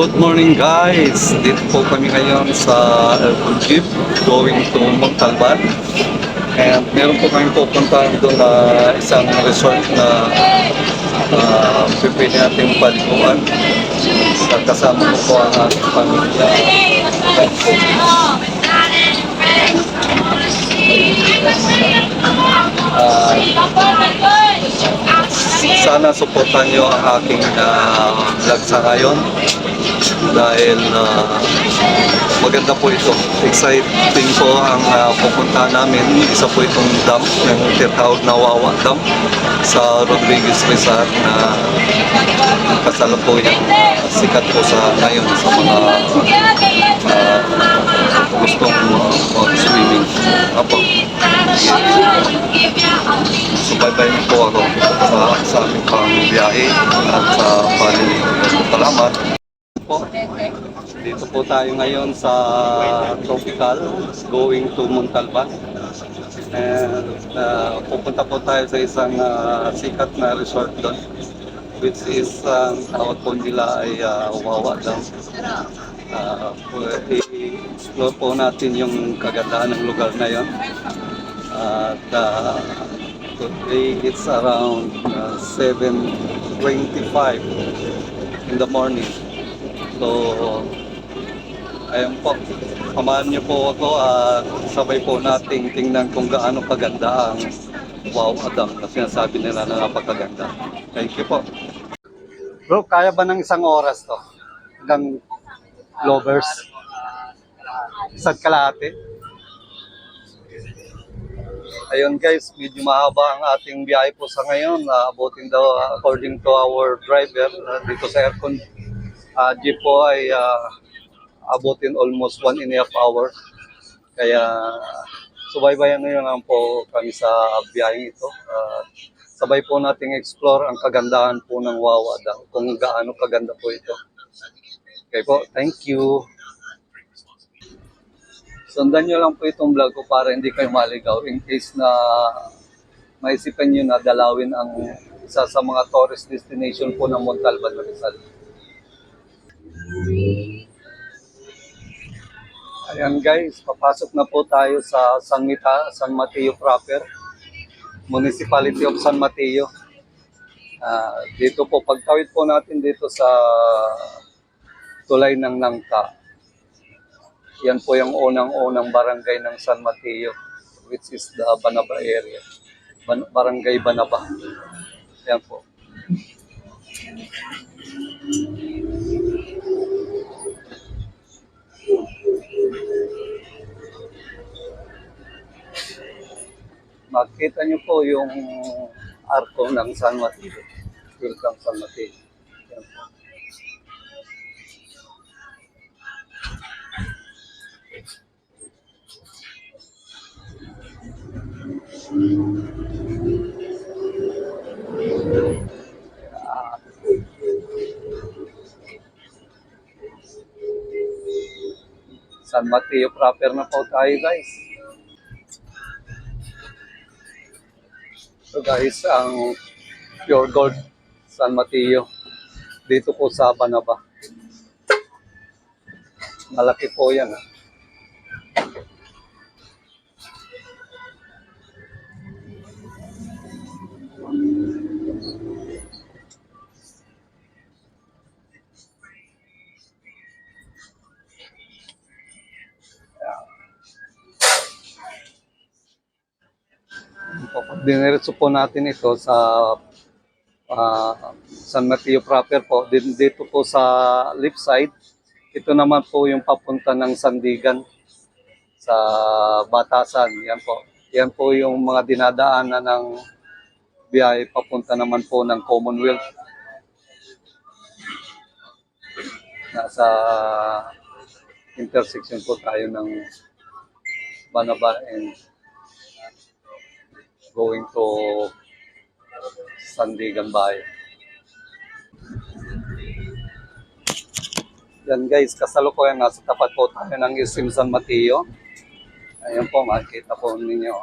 Good morning guys! Dito po kami ngayon sa airport jeep going to Montalban. And meron po kami pupuntahan doon na isang resort na pwede natin paliguan. Kasama ko po ang aking pamilya. Sana suportan nyo ang aking vlog sa ngayon dahil maganda po ito. Exciting po ang pupuntahan namin. Isa po itong dam ng tinatawag na Wawa Dam sa Rodriguez Rizal na kasalukuyan sikat po sa ngayon sa mga gustong swimming. Apo. Subaybay niyo po ako sa aming pangbiyahe at sa salamat po. Dito po tayo ngayon sa Tropical going to Montalban. And pupunta po tayo sa isang sikat na resort doon, which is tawag po nila ay Wawa Dam. I-explore po natin yung kagandahan ng lugar na yon. At today it's around 7:25 in the morning. So ayun po, samahan niyo po ako at sabay po nating tingnan kung gaano kaganda ang Wawa Dam na sinasabi nila na napakaganda. Thank you po. Bro, kaya ba ng isang oras to? Hanggang Lovers? Isa't kalahati? Ayun guys, medyo mahaba ang ating biyahe po sa ngayon. Abutin daw according to our driver dito sa aircon. Jeep po ay abutin almost 1.5 hour. Kaya subaybayan na yun lang po kami sa biyaheng ito. Sabay po nating explore ang kagandahan po ng Wawa Dam, kung gaano kaganda po ito. Okay po, thank you. Sundan nyo lang po itong vlog ko para hindi kayo maligaw in case na maisipan nyo na dalawin ang isa sa mga tourist destination po ng Montalban, Rizal. Ayan guys, papasok na po tayo sa San Mateo proper, Municipality of San Mateo. Dito po, pagtawid po natin dito sa tulay ng Nangka. Yan po yung unang-unang barangay ng San Mateo, which is the Banaba area. Barangay Banaba. Yan po. Makita nyo po yung arko ng San Mateo. Welcome San Mateo. Yan po. San Mateo proper na po tayo guys. So guys, ang Pure Gold San Mateo dito po sa Banaba. Malaki po yan. Diniretso po natin ito sa San Mateo proper po. Dito po sa left side, ito naman po yung papunta ng Sandigan sa Batasan. Yan po. Yan po yung mga dinadaanan ng biyahe papunta naman po ng Commonwealth. Nasa intersection po tayo ng Banaba and going to Sandigan Bayan. Yan guys, kasalukuyan nasa tapat po tayo ng SM San Mateo. Ayan po, makikita po ninyo.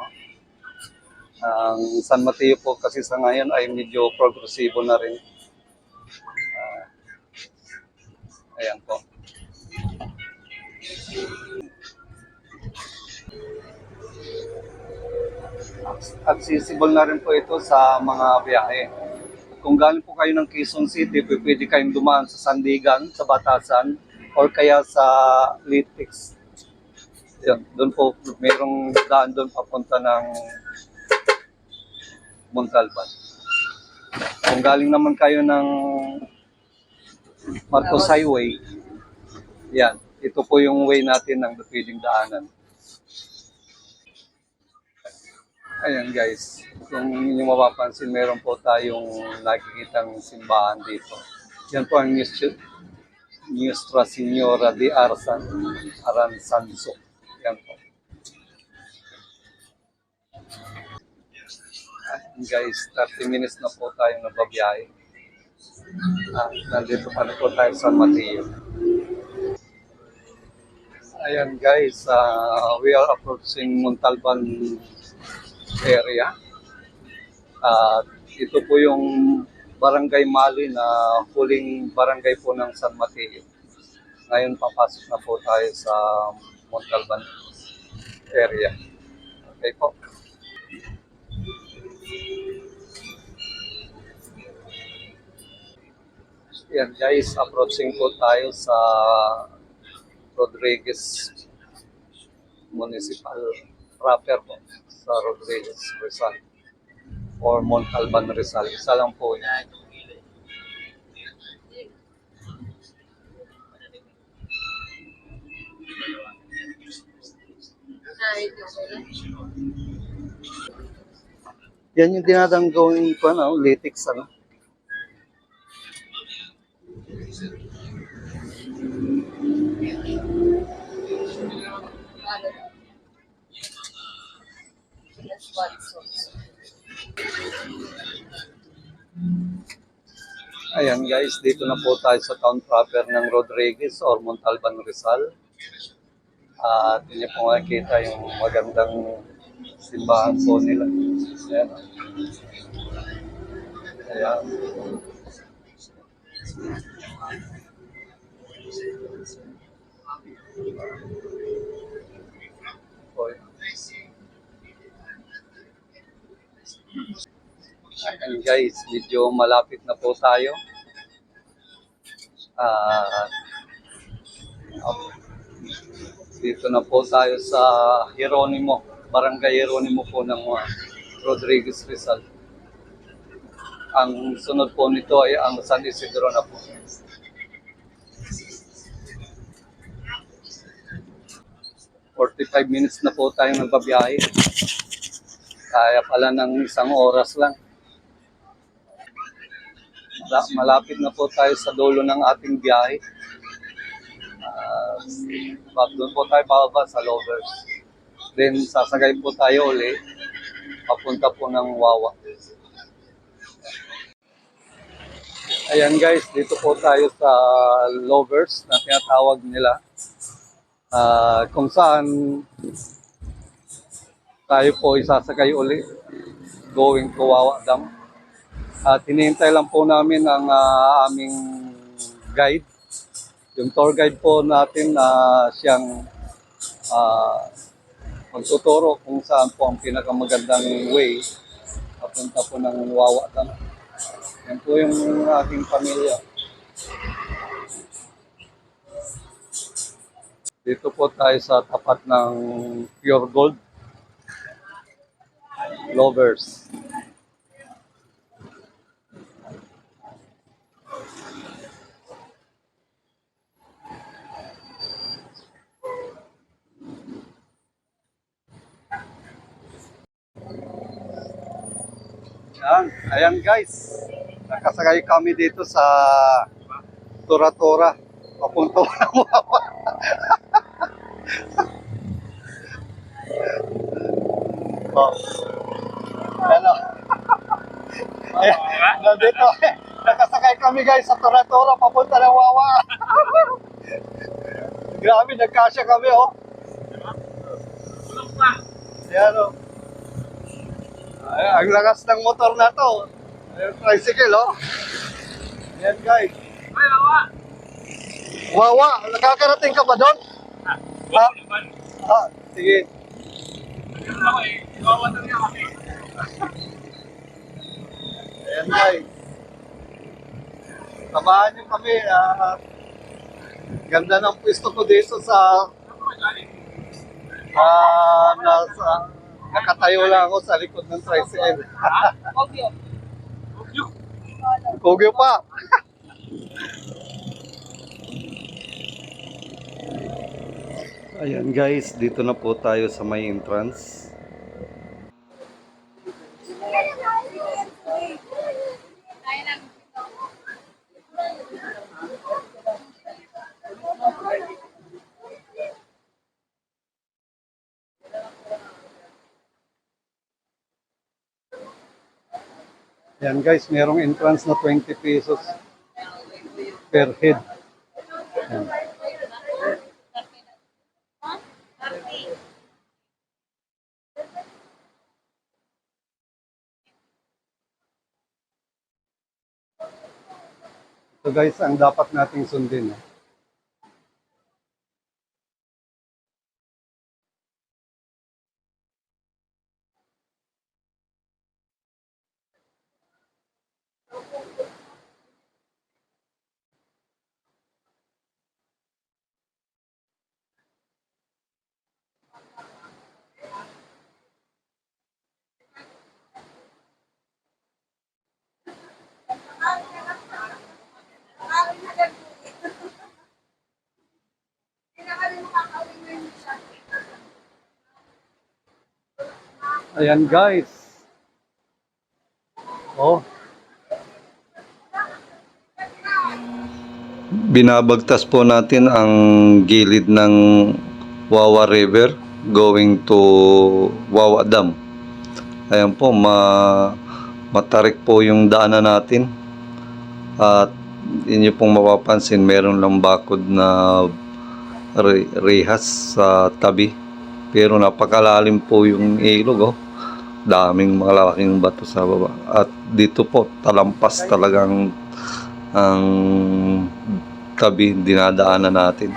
Ang San Mateo po kasi sa ngayon ay medyo progresibo na rin. Ayan po. Accessible na rin po ito sa mga biyahe. Kung galing po kayo ng Quezon City, pwede kayong dumaan sa Sandigan, sa Batasan, or kaya sa Litix. Yan, doon po, mayroong daan doon papunta ng Montalban. Kung galing naman kayo ng Marcos Highway, yan, ito po yung way natin ng pwedeng daanan. Ayan guys, kung inyo mapapansin, meron po tayong nakikitang simbahan dito. Yan po ang Nuestra Señora de Aranzanso. Yan po. Ayan guys, 30 minutes na po tayong nababiyahe. Nandito pa na po tayo sa San Mateo. Ayan guys, we are approaching Montalban area. Ito po yung Barangay Mali na huling barangay po ng San Mateo. Ngayon papasok na po tayo sa Montalban area. Okay po. Yan guys, approaching po tayo sa Rodriguez Municipal proper po, sa Rodriguez Rizal or Montalban Rizal. Isa lang po yan. Yan yung dinadanggawin ko, ano, latex, ano. Ayan guys, dito na po tayo sa town proper ng Rodriguez or Montalban Rizal. At inyo po makikita yung magandang simbahan po nila. Ayan. Ayan. Ayan guys, medyo malapit na po tayo. Dito na po tayo sa Jeronimo, Barangay Jeronimo po ng Rodriguez Rizal. Ang sunod po nito ay ang San Isidro na po. $45 na po tayong nagbabiyahe. Kaya pala ng isang oras lang. Malapit na po tayo sa dulo ng ating biyahe. Doon po tayo bababa sa Lovers. Then sasagay po tayo ulit papunta po ng Wawa. Ayan guys, dito po tayo sa Lovers na tinatawag nila. Kung saan tayo po isasagay ulit going to Wawa Dam. At hinihintay lang po namin ang aming guide. Yung tour guide po natin na siyang magtuturo kung saan po ang pinakamagandang way papunta po ng Wawa Dam. Yan po yung aking pamilya. Dito po tayo sa tapat ng Pure Gold Lovers. Ayan guys, nakasakay kami dito sa Tora-Tora, papunta ng Wawa. Oh. Ano? Nandito, nakasakay kami guys sa Tora-Tora, papunta ng Wawa. Grabe, nagkasya kami oh. Ayan oh. Ay, ang lakas ng motor na to. Ay, tricycle, oh. Ayan, guys. Wawa, nakakarating ka ba doon? Ha? Ah, sige. Ayan guys. Samahan niyo kami. Ganda ng pwesto ko dito sa nakatayo lang ako sa likod ng tricycle. Kogyo pa. Ayan guys, dito na po tayo sa may entrance. Ayan guys, merong entrance na 20 pesos per head. Ayan. So guys, ang dapat nating sundin. Ayan guys. Oh. Binabagtas po natin ang gilid ng Wawa River going to Wawa Dam. Ayan po, matarik po yung daanan natin. At inyo pong mapapansin, meron lang bakod na rehas sa tabi. Pero napakalalim po yung ilog. Daming malalaking bato sa baba. At dito po, talampas talagang ang tabi dinadaanan natin.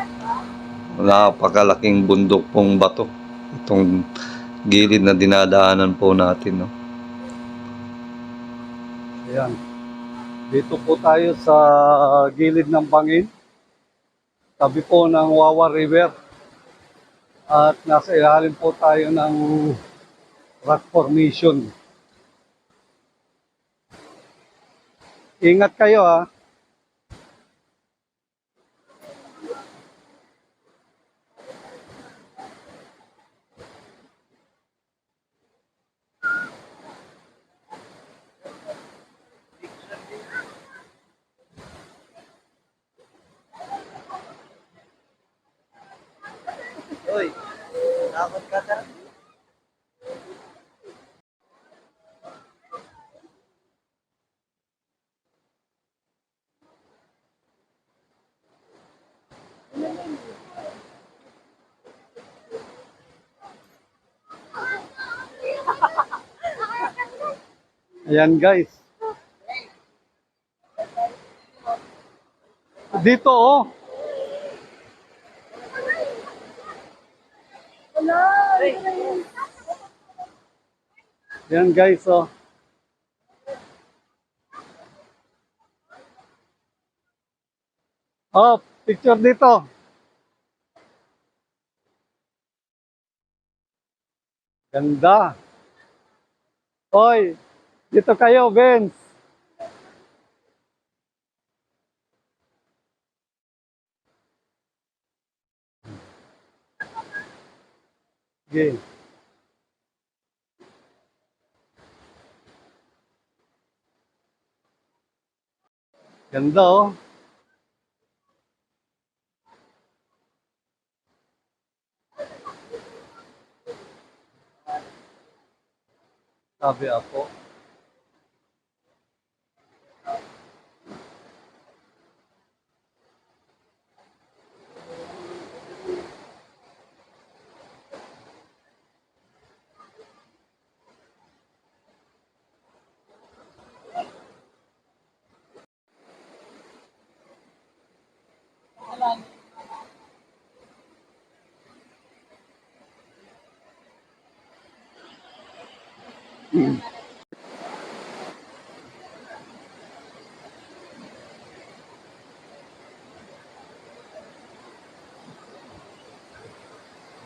Napakalaking bundok pong bato itong gilid na dinadaanan po natin. Ayan. Dito po tayo sa gilid ng bangin, tabi po ng Wawa River, at nasa ilalim po tayo ng rock formation. Ingat kayo ha. Oy, takot ka ka? Ayan guys. Dito Ayan guys picture dito. Ganda. Hoy, dito kayo, Vince. Okay. Ganda Sabi ako.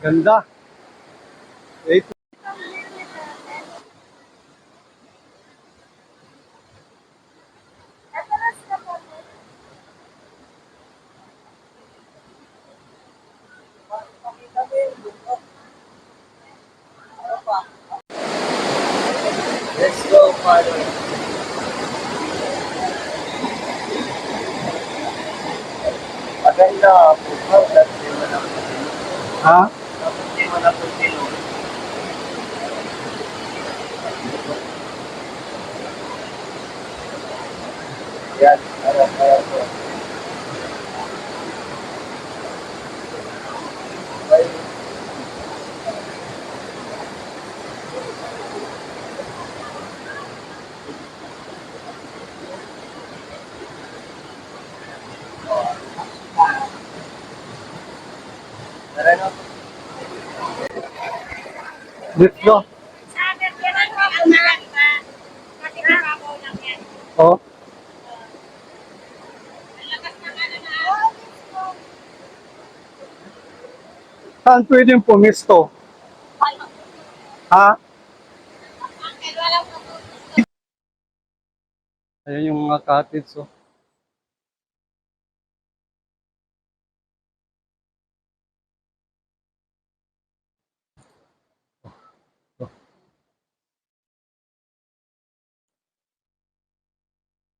Ganda. Wait. Let's go, Father. Maganda po ba? Dapat di mo na po. Ha? Dapat di mo na po sino. Yan, harap po. Bye. Tara na po. Let's go. Oh. Saan pwedeng pumisto? Ha? Ayan yung mga cottage. Oh.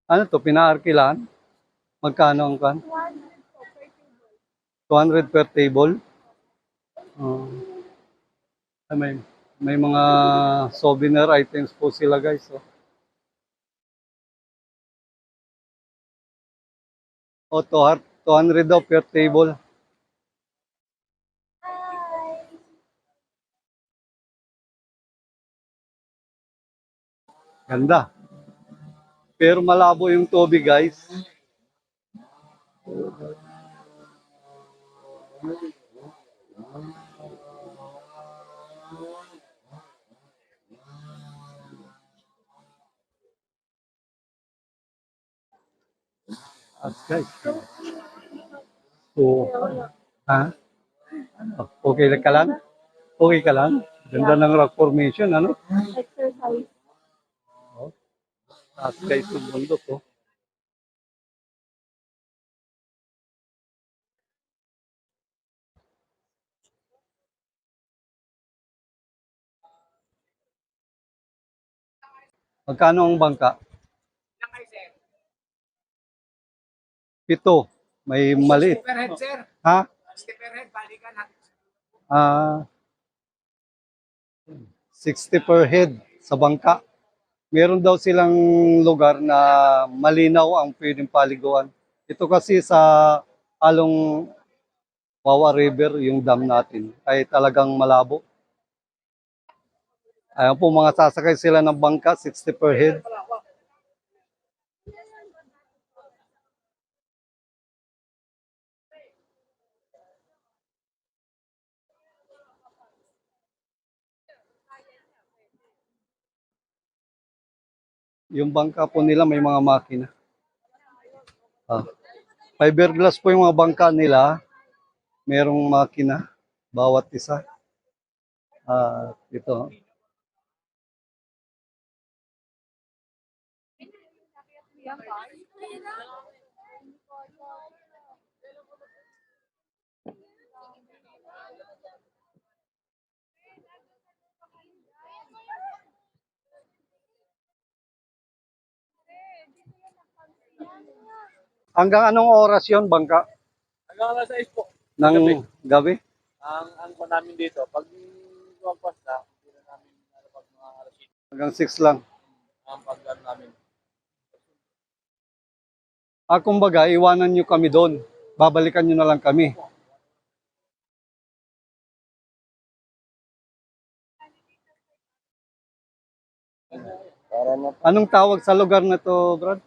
Ano to? Pinaarkilan? Magkano ang kan? 200 per table? Oh. Ay, may mga souvenir items po sila guys. Oh. O, 200 daw per table. Ganda. Pero malabo yung tubig guys. At guys. So, ha? Okay ka lang? Okay ka lang? Ganda ng rock formation, ano? Oh, at guys, yung bundok, oh. Magkano ang bangka? 7. May maliit. Per head, sir. Ha? 60 per head, balikan ha. Ah, 60 per head sa bangka. Meron daw silang lugar na malinaw ang pwedeng paliguan. Ito kasi sa along Wawa River, yung dam natin, ay talagang malabo. Ayan po, mga sasakay sila ng bangka, 60 per head. Yung bangka po nila may mga makina. Ah. Fiberglass po yung mga bangka nila. Merong makina, bawat isa. Ito. Hanggang anong oras yon bangka? Hanggang alas 6 po. Ng gabi? Ang po namin dito, pag lumagpas na, hindi na namin pag mga alas 6 Hanggang 6 lang. ang pagdaan namin. Kumbaga, iwanan nyo kami doon. Babalikan nyo na lang kami. Para na Anong tawag sa lugar na to, Brad?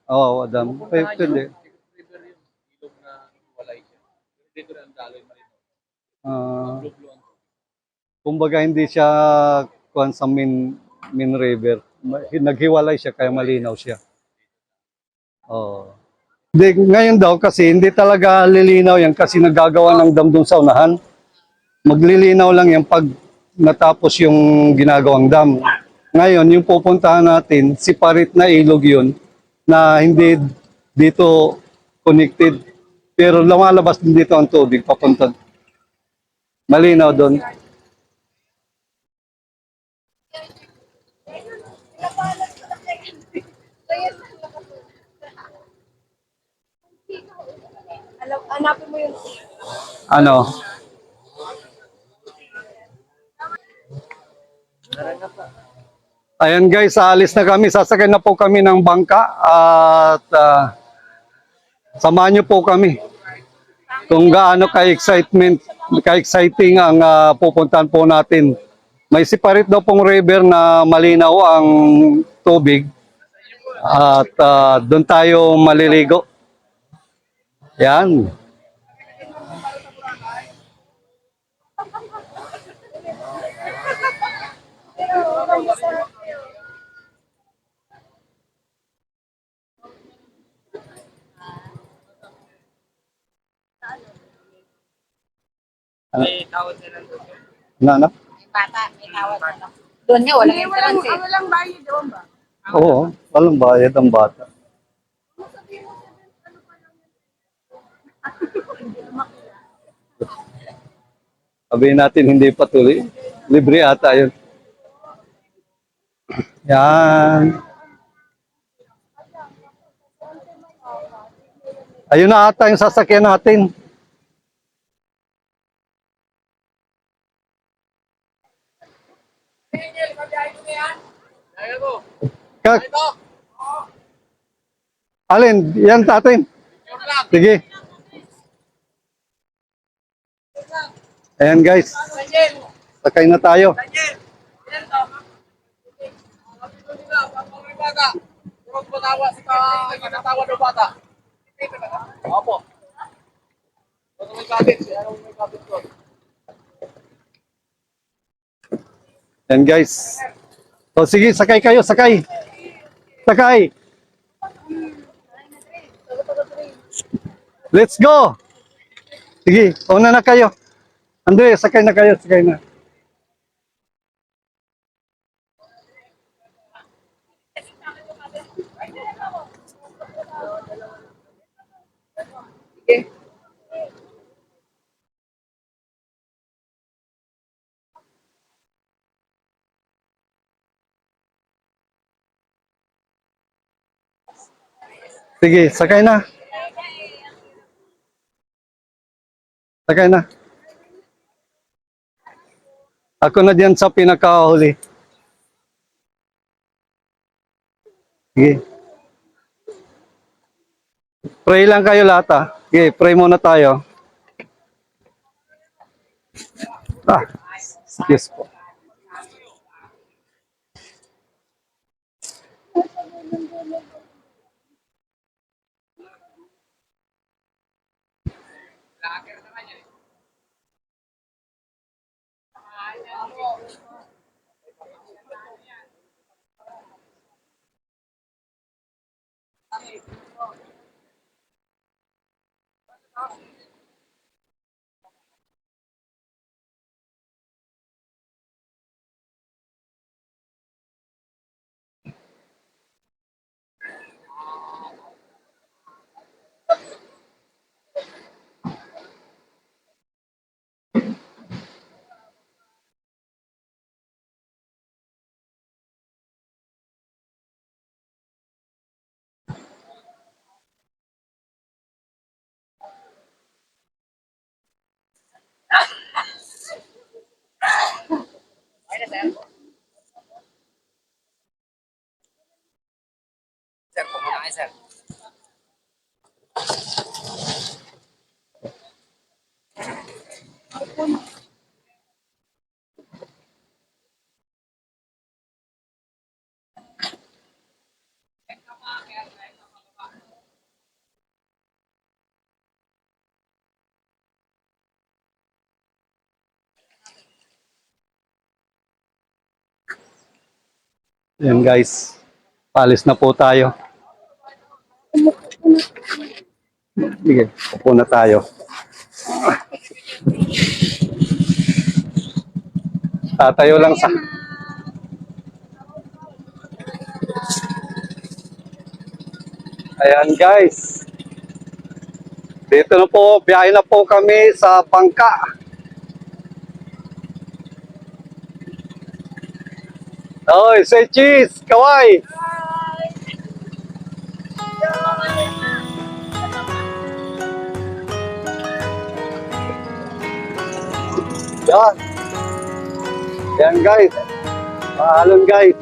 Oo, Adam. Pwede. river yung ilog na walay siya. Dito na ang daloy marino. Ah, Blue-blue ang Kumbaga hindi siya kuwan sa main river. Naghiwalay siya kaya malinaw siya. Oo. Ngayon daw kasi hindi talaga lilinaw yan kasi nagagawa ng dam doon sa unahan. Maglilinaw lang yan pag natapos yung ginagawang dam. Ngayon, yung pupuntahan natin, separate na ilog yun na hindi dito connected. Pero lumalabas din dito ang tubig papunta. Malinaw doon. Hanapin mo yung Ano? Ayan guys, aalis na kami. Sasakay na po kami ng bangka at samahan niyo po kami kung gaano ka-exciting ang pupuntahan po natin. May separate daw pong river na malinaw ang tubig at doon tayo maliligo. Yan. May tawad na lang doon. Ano? bata, may tawag ano. Doon niya, walang entrance eh. Ano lang bayad doon ba? Oo, walang bayad ang bata. Sabihin natin hindi patuloy. Libre ata yun. Yan. Ayun na ata yung sasakyan natin. Ayaw mo. Kak, Ito. alin, yan tatin. Sige. Ayan guys. Sakay na tayo. Opo. Ano may kapit? Ano may kapit ko? Ayan guys. O sige, sakay kayo, sakay. Sakay. Let's go. Sige, una na kayo. Andre, sakay na kayo, sakay na. Sige, sakay na. Sakay na. Ako na diyan sa pinakahuli. Sige. Pray lang kayo lahat ah. Sige, pray muna tayo. Excuse po. Sir, pumunta kayo, sir. Yan guys, palis na po tayo. Sige, upo na tayo. Tatayo lang sa... Ayan guys. Dito na po, biyahe na po kami sa Bangka. Oy, say cheese, kaway. Yan. Yan guys. Paalam guys.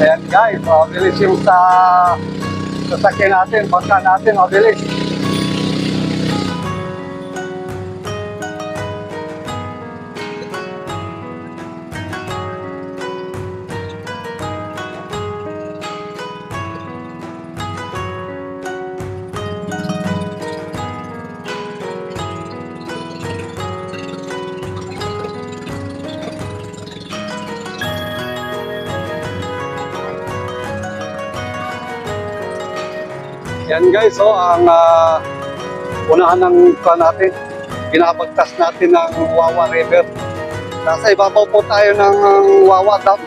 Ayan guys, mabilis yung sa sasakyan natin, bangka natin, mabilis. Yan guys, so ang unahan ng natin, binabagtas natin ng Wawa River. Nasa ibabaw po tayo ng Wawa Dam.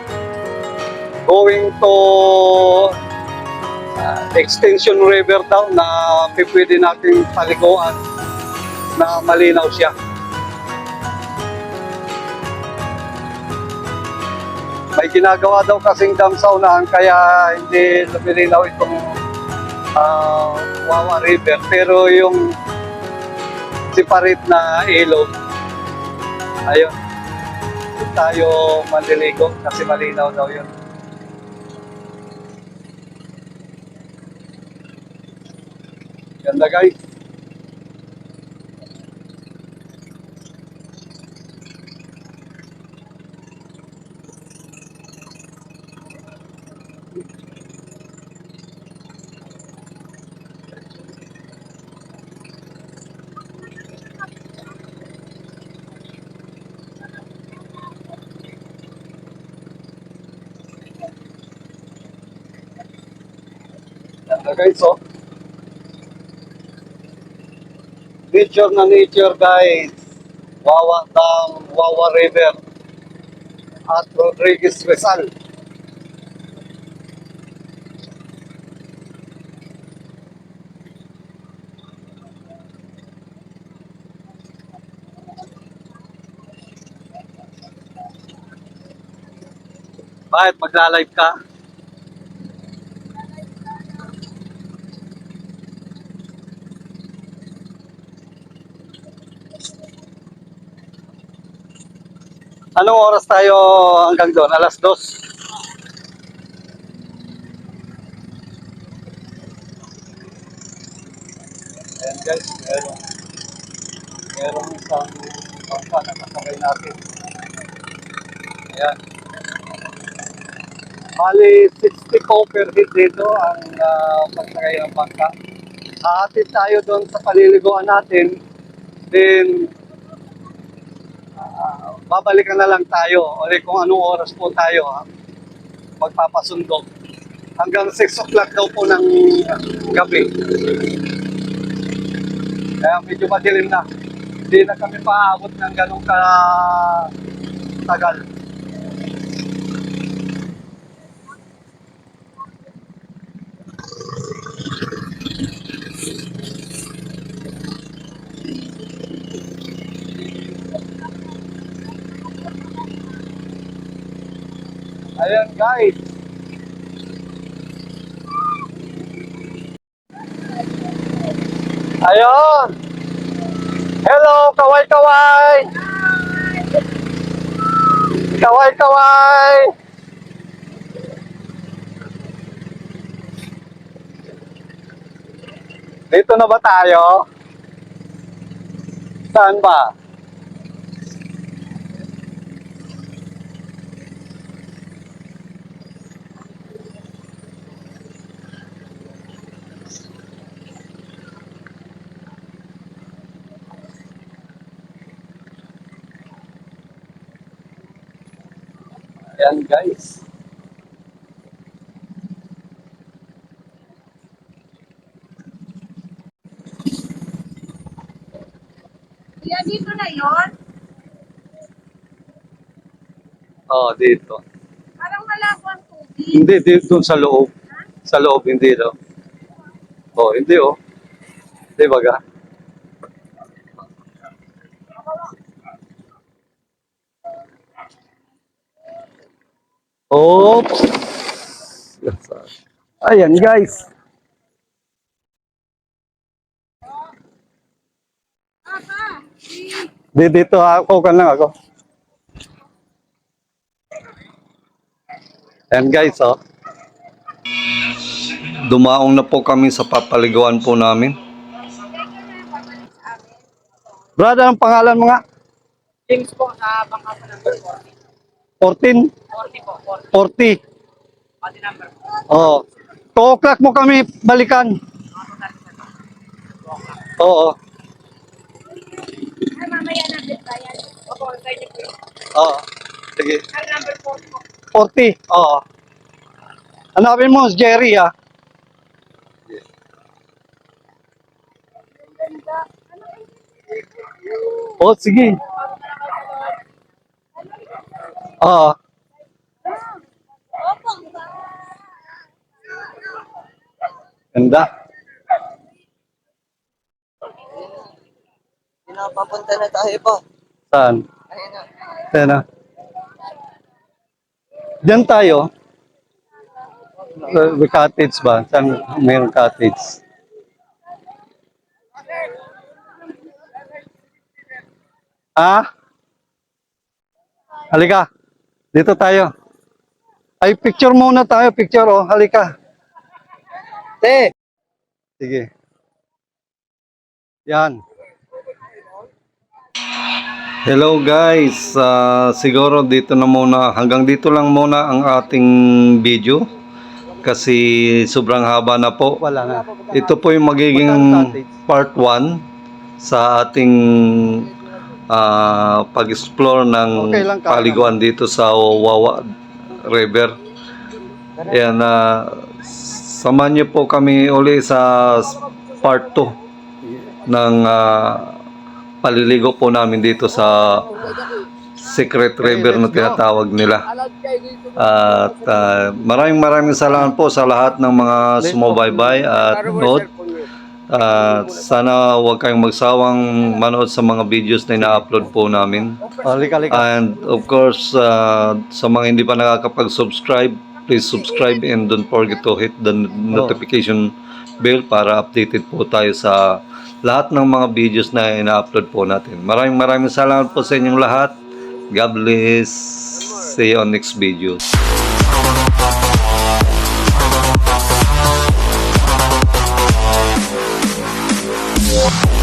Going to Extension River daw na pwede nating paliguan na malinaw siya. May ginagawa daw kasing dam sa unahan kaya hindi lumilinaw itong Wawa River, pero yung separate na ilog, ayun, tayo maliligo kasi malinaw daw yun. Ganda guys. Ganda guys, so nature na nature guys. Wawa Dam, Wawa River at Rodriguez Rizal. Bakit magla-live ka? Anong oras tayo hanggang doon? Alas 2. Ayan guys, merong isang bangka na kasabay natin. Ayan. Bali, 60 po per head dito ang pagsakay ng bangka. Aatid tayo doon sa paliliguan natin. Then, babalikan na lang tayo ulit kung anong oras po tayo magpapasundo. Hanggang 6 o'clock daw po ng gabi. Kaya medyo madilim na. Hindi na kami paabot ng ganong tagal. Ayan guys. Ayun. Hello, kaway-kaway. Kaway-kaway. Dito na ba tayo? Saan ba? Ayan guys. Kuya, dito na yon. Oh, dito. Parang malabo ang tubig. Hindi, dito sa loob. Sa loob, hindi daw. Oh, hindi oh. Di ba ga? Oops! Ayan guys. Dito ako kan lang ako. Ayan guys, oh. Dumaong na po kami sa papaliguan po namin. Brother, ang pangalan mo nga? James po sa bangka number 14? 40 po, 40. pati number po. Oh. 2 o'clock mo kami balikan. Oo. Ay, mamaya na din bayan. Opo, kayo po. Oo. Sige. Ang number 40 po. 40. Oo. Hanapin mo si Jerry, ah. Oh, sige. Oo. Ganda. Pinapapunta na tayo pa. Saan? Ayun na. Ayan na. Diyan tayo. May cottage ba? Saan mayroong cottage? Ah? Halika. Dito tayo. Ay, picture muna tayo. Picture, oh. Halika. Te! Sige. Yan. Hello guys. Siguro dito na muna. Hanggang dito lang muna ang ating video. Kasi sobrang haba na po. Wala na. Ito po yung magiging part 1 sa ating pag-explore ng paliguan dito sa Wawa River. Ayan, samahan niyo po kami uli sa part 2 ng paliligo po namin dito sa Secret River na tinatawag nila. At maraming salamat po sa lahat ng mga sumubaybay at nood. Sana huwag kayong magsawang manood sa mga videos na ina-upload po namin. And of course, sa mga hindi pa nakakapag-subscribe, please subscribe and don't forget to hit the notification bell para updated po tayo sa lahat ng mga videos na ina-upload po natin. Maraming salamat po sa inyong lahat. God bless. See you on next video. Yeah.